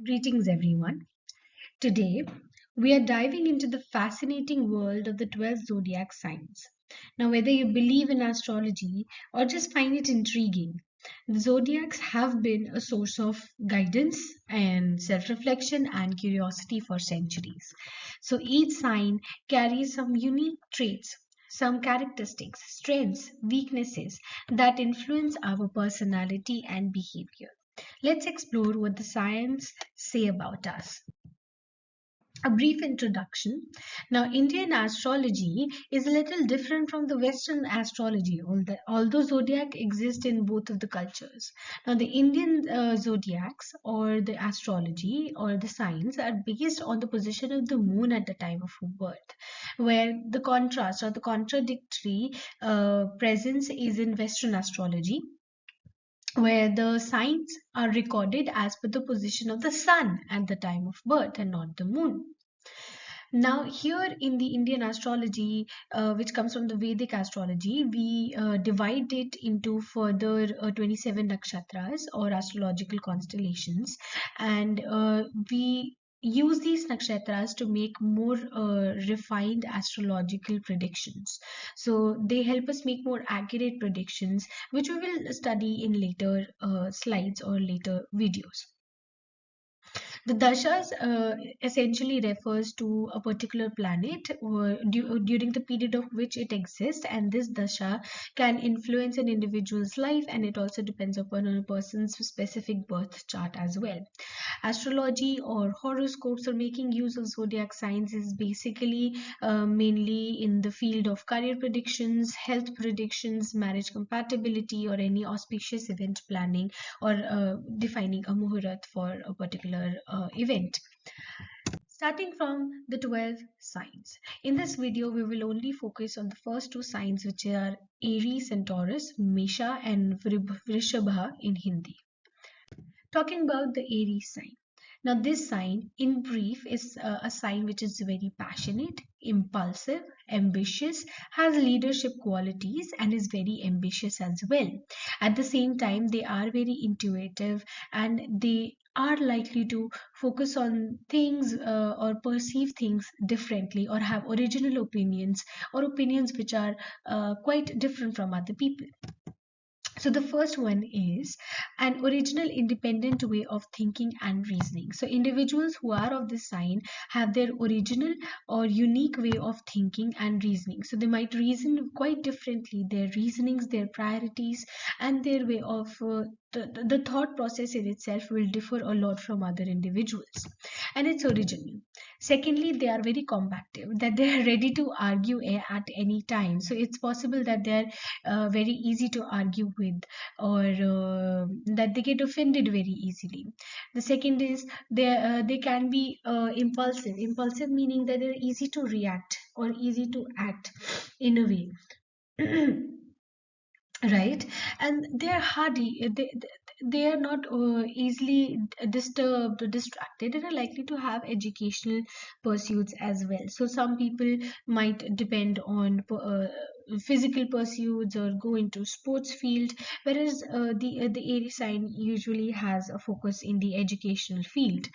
Greetings, everyone. Today, we are diving into the fascinating world of the 12 zodiac signs. Now, whether you believe in astrology or just find it intriguing, the zodiacs have been a source of guidance and self reflection and curiosity for centuries. So, each sign carries some unique traits, some characteristics, strengths, weaknesses that influence our personality and behavior. Let's explore what the science say about us. A brief introduction. Now, Indian astrology is a little different from the Western astrology, although zodiac exists in both of the cultures. Now, the Indian zodiacs or the astrology or the signs are based on the position of the moon at the time of birth, where the contrast or the contradictory presence is in Western astrology, where the signs are recorded as per the position of the sun at the time of birth and not the moon. Now, here in the Indian astrology, which comes from the Vedic astrology, we divide it into further 27 nakshatras or astrological constellations, and we use these nakshatras to make more refined astrological predictions. So they help us make more accurate predictions, which we will study in later slides or later videos. The dashas essentially refers to a particular planet during the period of which it exists, and this dasha can influence an individual's life, and it also depends upon a person's specific birth chart as well. Astrology or horoscopes or making use of zodiac signs is basically mainly in the field of career predictions, health predictions, marriage compatibility, or any auspicious event planning, or defining a muhurat for a particular event. Starting from the 12 signs. In this video, we will only focus on the first two signs, which are Aries and Taurus, Mesha and Vrishabha in Hindi. Talking about the Aries sign. Now, this sign, in brief, is a sign which is very passionate, impulsive, ambitious, has leadership qualities, and is very ambitious as well. At the same time, they are very intuitive, and they are likely to focus on things or perceive things differently, or have original opinions or opinions which are quite different from other people. So the first one is an original independent way of thinking and reasoning. So individuals who are of this sign have their original or unique way of thinking and reasoning. So they might reason quite differently. Their reasonings, their priorities, and their way of the thought process in itself will differ a lot from other individuals. And it's original. Secondly, they are very combative, that they are ready to argue at any time. So it's possible that they are very easy to argue with, or that they get offended very easily. The second is they can be impulsive meaning that they're easy to react or easy to act in a way. Right, and they're hardy, they are not easily disturbed or distracted, and are likely to have educational pursuits as well. So some people might depend on physical pursuits or go into sports field, whereas the Aries sign usually has a focus in the educational field.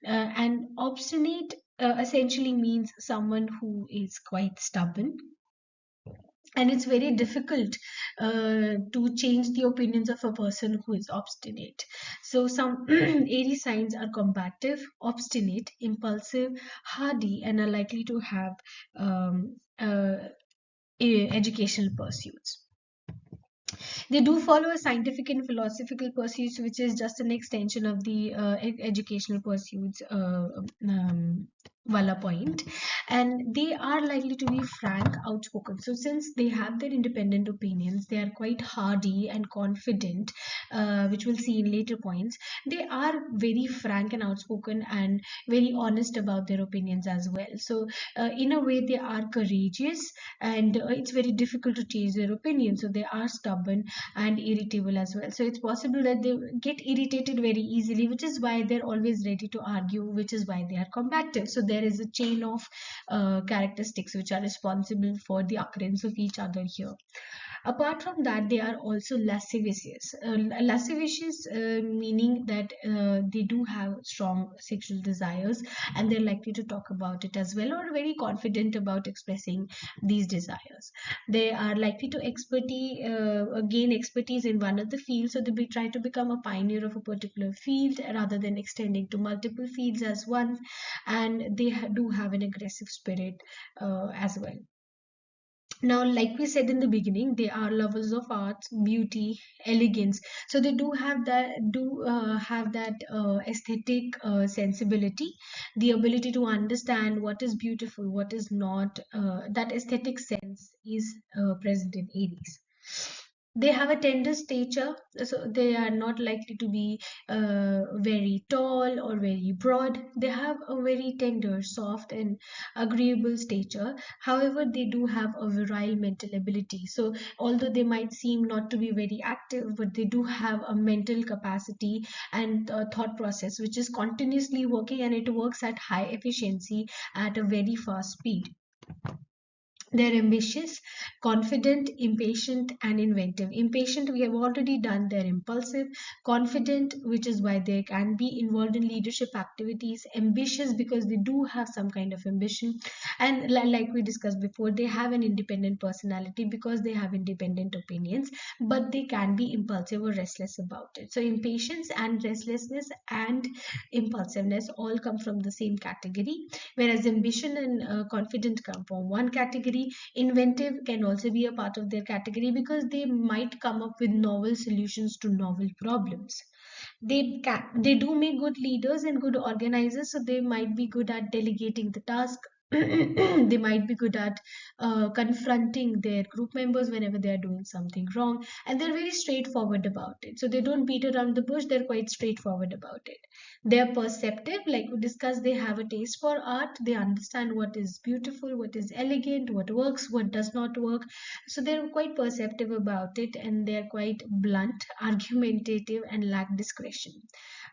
And obstinate essentially means someone who is quite stubborn, and it's very difficult to change the opinions of a person who is obstinate. So some Aries signs are combative, obstinate, impulsive, hardy, and are likely to have um, educational pursuits. They do follow a scientific and philosophical pursuits, which is just an extension of the educational pursuits Wala point, and they are likely to be frank, outspoken. So since they have their independent opinions, they are quite hardy and confident, which we'll see in later points. They are very frank and outspoken and very honest about their opinions as well. So in a way, they are courageous, and it's very difficult to change their opinion. So they are stubborn and irritable as well. So it's possible that they get irritated very easily, which is why they're always ready to argue, which is why they are combative. So there is a chain of characteristics which are responsible for the occurrence of each other here. Apart from that, they are also lascivious. Lascivious meaning that they do have strong sexual desires, and they're likely to talk about it as well, or very confident about expressing these desires. They are likely to gain expertise in one of the fields, so they try to become a pioneer of a particular field rather than extending to multiple fields as one. And they do have an aggressive spirit as well. Now, like we said in the beginning, they are lovers of arts, beauty, elegance. So they do have that aesthetic sensibility, the ability to understand what is beautiful, what is not. That aesthetic sense is present in Aries. They have a tender stature, so they are not likely to be very tall or very broad. They have a very tender, soft, and agreeable stature. However, they do have a virile mental ability. So, although they might seem not to be very active, but they do have a mental capacity and thought process which is continuously working, and it works at high efficiency at a very fast speed. They're ambitious, confident, impatient, and inventive. Impatient, we have already done. They're impulsive. Confident, which is why they can be involved in leadership activities. Ambitious, because they do have some kind of ambition. And like we discussed before, they have an independent personality because they have independent opinions, but they can be impulsive or restless about it. So, impatience and restlessness and impulsiveness all come from the same category, whereas ambition and confident come from one category. Inventive can also be a part of their category because they might come up with novel solutions to novel problems. They do make good leaders and good organizers, so they might be good at delegating the task. They might be good at confronting their group members whenever they are doing something wrong, and they're very straightforward about it. So they don't beat around the bush, they're quite straightforward about it. They're perceptive, like we discussed. They have a taste for art, they understand what is beautiful, what is elegant, what works, what does not work. So they're quite perceptive about it, and they're quite blunt, argumentative, and lack discretion.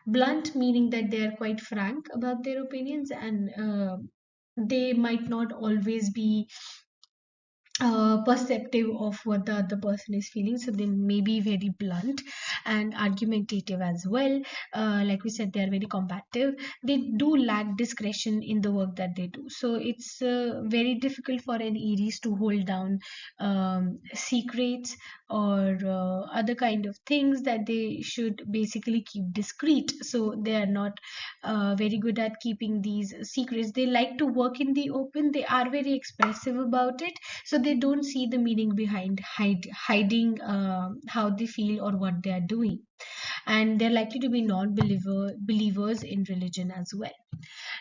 Blunt meaning that they're quite frank about their opinions, and they might not always be perceptive of what the other person is feeling, so they may be very blunt and argumentative as well. Like we said, they are very combative. They do lack discretion in the work that they do, so it's very difficult for an Aries to hold down secrets or other kind of things that they should basically keep discreet. So they are not very good at keeping these secrets. They like to work in the open, they are very expressive about it, so they don't see the meaning behind hiding how they feel or what they are doing. And they're likely to be believers in religion as well.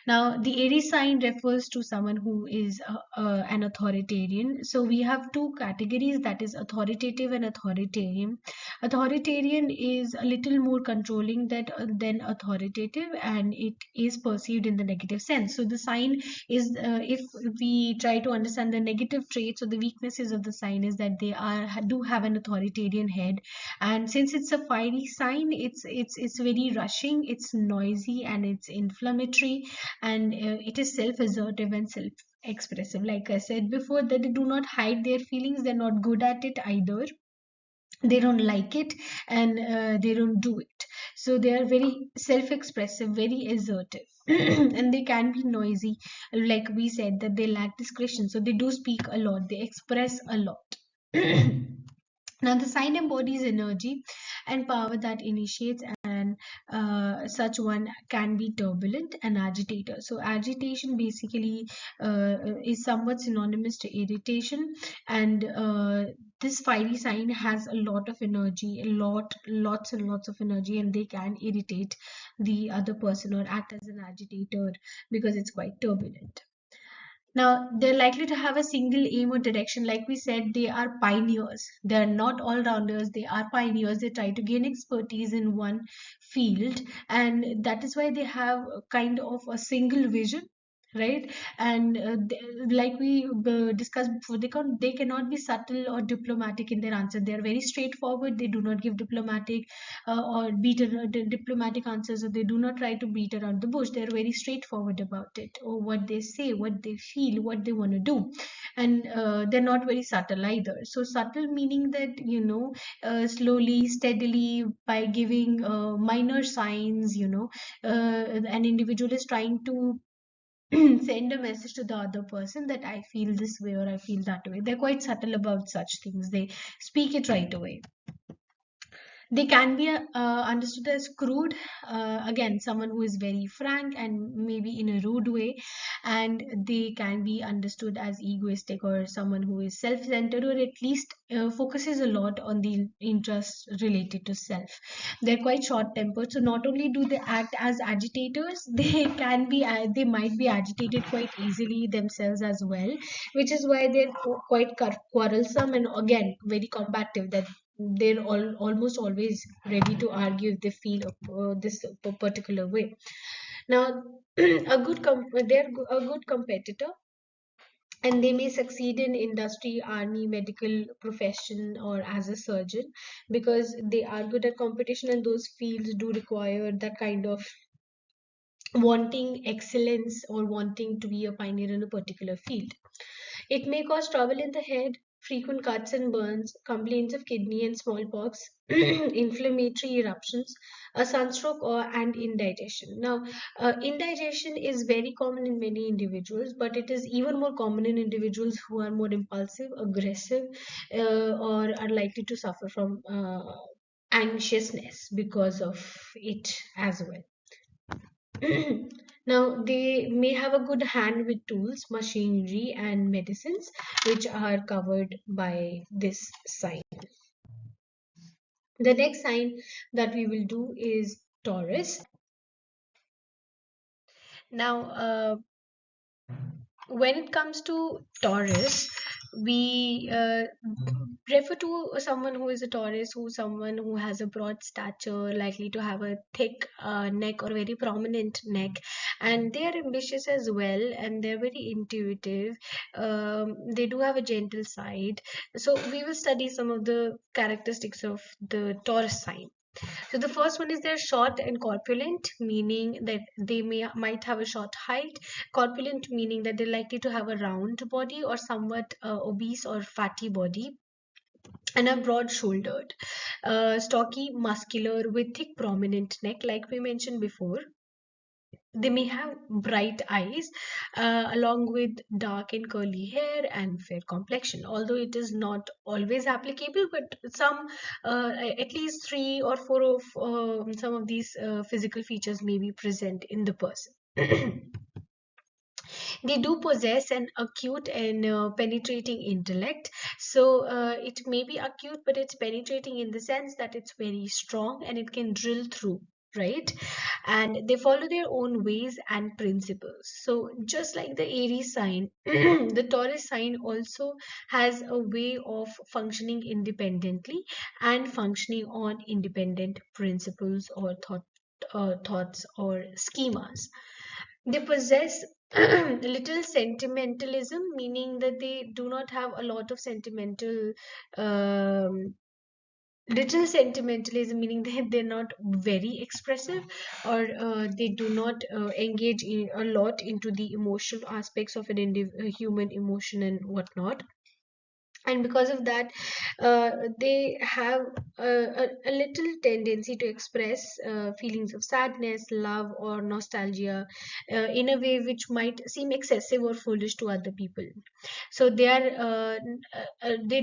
Now, the Aries sign refers to someone who is an authoritarian. So we have two categories, that is authoritative and authoritarian. Authoritarian is a little more controlling than authoritative, and it is perceived in the negative sense. So the sign is, if we try to understand the negative traits or the weaknesses of the sign, is that they do have an authoritarian head. And since it's a fiery sign, it's very rushing, it's noisy, and it's inflammatory, and it is self-assertive and self-expressive. Like I said before, that they do not hide their feelings, they're not good at it either. They don't like it, and they don't do it. So they are very self-expressive, very assertive. And they can be noisy, like we said that they lack discretion, so they do speak a lot, they express a lot. Now, the sign embodies energy and power that initiates, and such one can be turbulent and agitator. So, agitation basically is somewhat synonymous to irritation, and this fiery sign has a lot of energy, lots and lots of energy, and they can irritate the other person or act as an agitator because it's quite turbulent. Now, they're likely to have a single aim or direction. Like we said, they are pioneers. They're not all rounders, they are pioneers. They try to gain expertise in one field, and that is why they have kind of a single vision. right? And like we discussed before, they cannot be subtle or diplomatic in their answer. They are very straightforward. They do not give diplomatic or diplomatic answers, or they do not try to beat around the bush. They are very straightforward about it, or what they say, what they feel, what they want to do. And they're not very subtle either. So subtle meaning that, slowly, steadily, by giving minor signs, an individual is trying to send a message to the other person that I feel this way or I feel that way. They're quite subtle about such things. They speak it right away. They can be understood as crude, again, someone who is very frank and maybe in a rude way. And they can be understood as egoistic, or someone who is self centered, or at least focuses a lot on the interests related to self. They're quite short tempered, so not only do they act as agitators, they might be agitated quite easily themselves as well, which is why they're quite quarrelsome, and again very combative, that they're almost always ready to argue if they feel this particular way. Now, a good competitor, and they may succeed in industry, army, medical profession, or as a surgeon, because they are good at competition, and those fields do require that kind of wanting excellence or wanting to be a pioneer in a particular field. It may cause trouble in the head, frequent cuts and burns, complaints of kidney and smallpox, inflammatory eruptions, a sunstroke, or and indigestion. Now, indigestion is very common in many individuals, but it is even more common in individuals who are more impulsive, aggressive, or are likely to suffer from anxiousness because of it as well. Now, they may have a good hand with tools, machinery, and medicines, which are covered by this sign. The next sign that we will do is Taurus. Now, when it comes to Taurus, we refer to someone who is a Taurus, who someone who has a broad stature, likely to have a thick neck or very prominent neck, and they are ambitious as well, and they're very intuitive. They do have a gentle side. So we will study some of the characteristics of the Taurus sign. So the first one is they're short and corpulent, meaning that they might have a short height. Corpulent meaning that they're likely to have a round body or somewhat obese or fatty body, and are broad shouldered, stocky, muscular, with thick prominent neck, like we mentioned before. They may have bright eyes, along with dark and curly hair and fair complexion. Although it is not always applicable, but at least three or four of some of these physical features may be present in the person. They do possess an acute and penetrating intellect. So it may be acute, but it's penetrating in the sense that it's very strong and it can drill through. Right, and they follow their own ways and principles. So, just like the Aries sign, the Taurus sign also has a way of functioning independently and functioning on independent principles or thoughts or schemas. They possess little sentimentalism, meaning that they do not have a lot of um, little sentimentalism, meaning that they're not very expressive, or they do not engage a lot into the emotional aspects of human emotion and whatnot. And because of that, they have a little tendency to express feelings of sadness, love, or nostalgia in a way which might seem excessive or foolish to other people. So they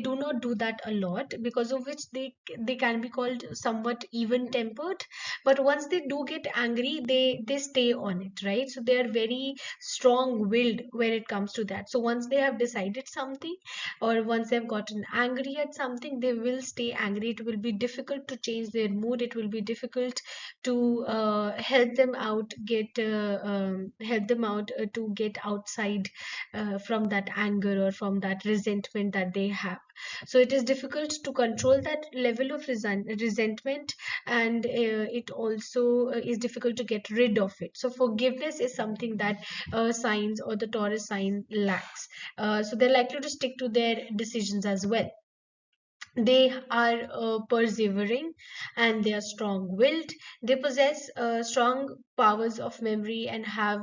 do not do that a lot, because of which they can be called somewhat even tempered. But once they do get angry, they stay on it, right? So they are very strong willed when it comes to that. So once they have decided something, or once they've gotten angry at something, they will stay angry. It will be difficult to change their mood. It will be difficult to help them out to get outside from that anger or from that resentment that they have. So it is difficult to control that level of resentment, and it also is difficult to get rid of it. So forgiveness is something that signs or the Taurus sign lacks. So they're likely to stick to their decisions as well. They are persevering, and they are strong willed. They possess strong powers of memory and have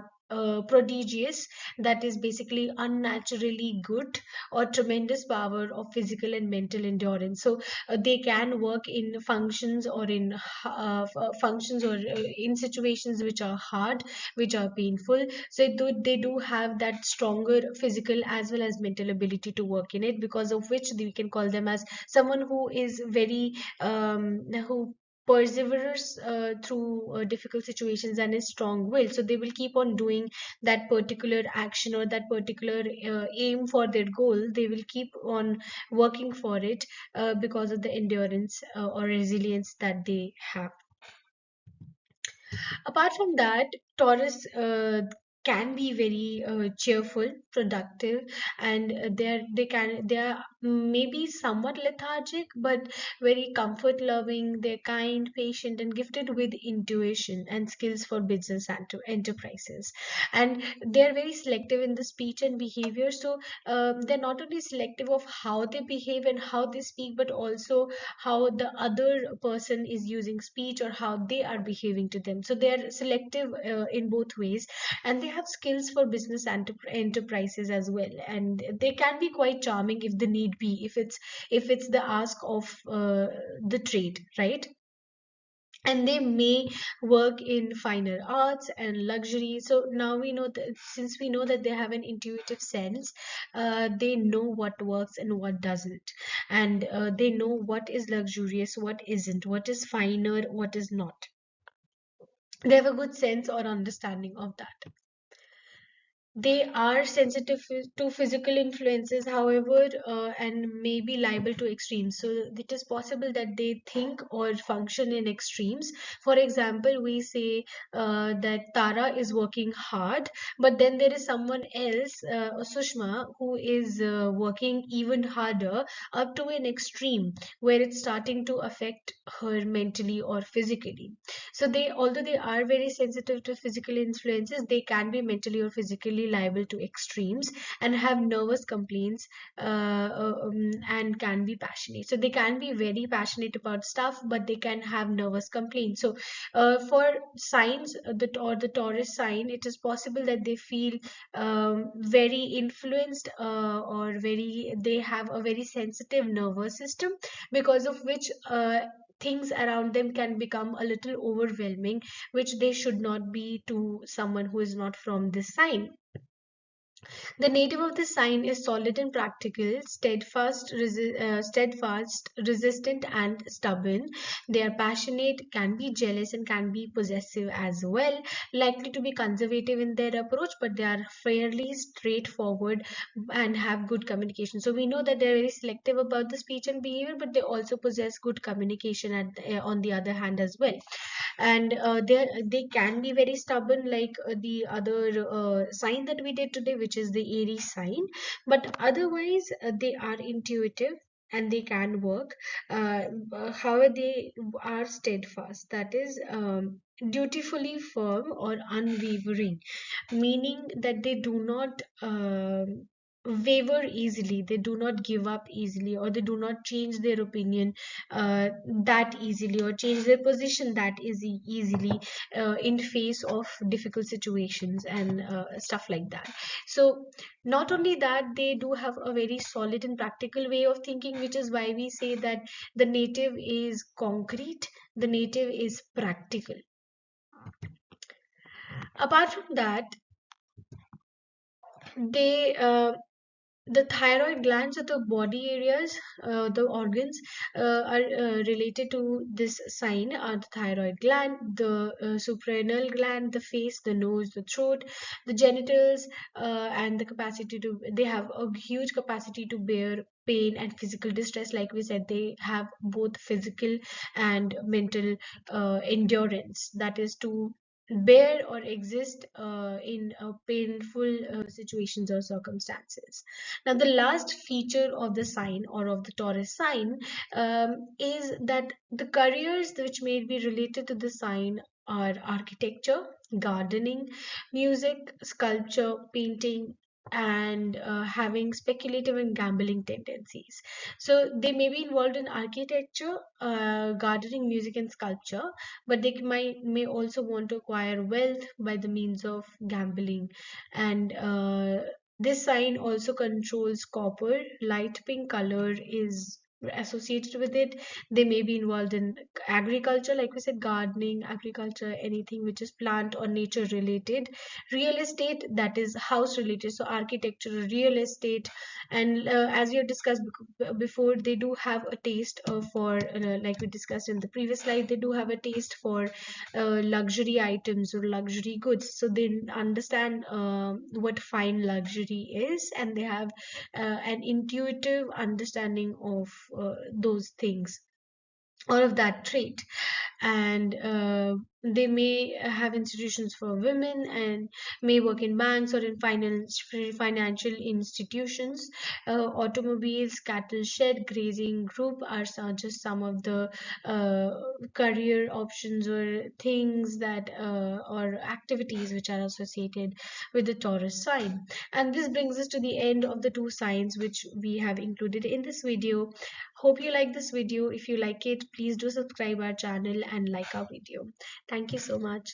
prodigious, that is basically unnaturally good or tremendous power of physical and mental endurance. So they can work in functions or in functions or in situations which are hard, which are painful. So they do have that stronger physical as well as mental ability to work in it, because of which we can call them as someone who is very who perseveres through difficult situations and is strong willed. So they will keep on doing that particular action or that particular aim for their goal. They will keep on working for it because of the endurance or resilience that they have. Apart from that, Taurus can be very cheerful, productive, and they are maybe somewhat lethargic, but very comfort loving. They're kind, patient, and gifted with intuition and skills for business and to enterprises. And they're very selective in the speech and behavior. So they're not only selective of how they behave and how they speak, but also how the other person is using speech or how they are behaving to them. So they are selective in both ways, and they have skills for business and enterprises as well. And they can be quite charming if the need be, if it's the ask of the trade, right? And they may work in finer arts and luxury. So now we know that, since we know that they have an intuitive sense, they know what works and what doesn't, and they know what is luxurious, what isn't, what is finer, what is not. They have a good sense or understanding of that. They are sensitive to physical influences, however, and may be liable to extremes. So it is possible that they think or function in extremes. For example, we say that Tara is working hard, but then there is someone else, Sushma, who is working even harder up to an extreme where it's starting to affect her mentally or physically. So they, although they are very sensitive to physical influences, they can be mentally or physically liable to extremes and have nervous complaints, and can be passionate. So they can be very passionate about stuff, but they can have nervous complaints. So for signs, the Taurus sign, it is possible that they feel very influenced, or very, they have a very sensitive nervous system, because of which things around them can become a little overwhelming, which they should not be to someone who is not from this sign. The native of the sign is solid and practical, steadfast, resistant, and stubborn. They are passionate, can be jealous, and can be possessive as well. Likely to be conservative in their approach, but they are fairly straightforward and have good communication. So we know that they're very selective about the speech and behavior, but they also possess good communication on the other hand as well. And they can be very stubborn, like the other sign that we did today, which is the Aries sign. But otherwise they are intuitive and they can work. However, they are steadfast, that is dutifully firm or unwavering, meaning that they do not waver easily, they do not give up easily, or they do not change their opinion that easily, or change their position that easily in face of difficult situations and stuff like that. So not only that, they do have a very solid and practical way of thinking, which is why we say that the native is concrete, the native is practical. Apart from that, they the thyroid glands are the body areas, the organs are related to this sign are the thyroid gland, the suprarenal gland, the face, the nose, the throat, the genitals, and the capacity to, they have a huge capacity to bear pain and physical distress. Like we said, they have both physical and mental endurance, that is to bear or exist in painful situations or circumstances. Now, the last feature of the sign or of the Taurus sign is that the careers which may be related to the sign are architecture, gardening, music, sculpture, painting, and having speculative and gambling tendencies. So they may be involved in architecture, gardening, music, and sculpture, but they may also want to acquire wealth by the means of gambling. And this sign also controls copper. Light pink color is associated with it. They may be involved in agriculture, like we said, gardening, agriculture, anything which is plant or nature related. Real estate, that is house related, so architecture, real estate. And as we have discussed before, they do have a taste for like we discussed in the previous slide, they do have a taste for luxury items or luxury goods, so they understand what fine luxury is, and they have an intuitive understanding of those things, all of that trait. And they may have institutions for women and may work in banks or in financial institutions. Automobiles, cattle shed, grazing group are just some of the uh, career options or things that or activities which are associated with the Taurus sign. And this brings us to the end of the two signs which we have included in this video. Hope you like this video. If you like it, please do subscribe our channel and like our video. Thank you so much.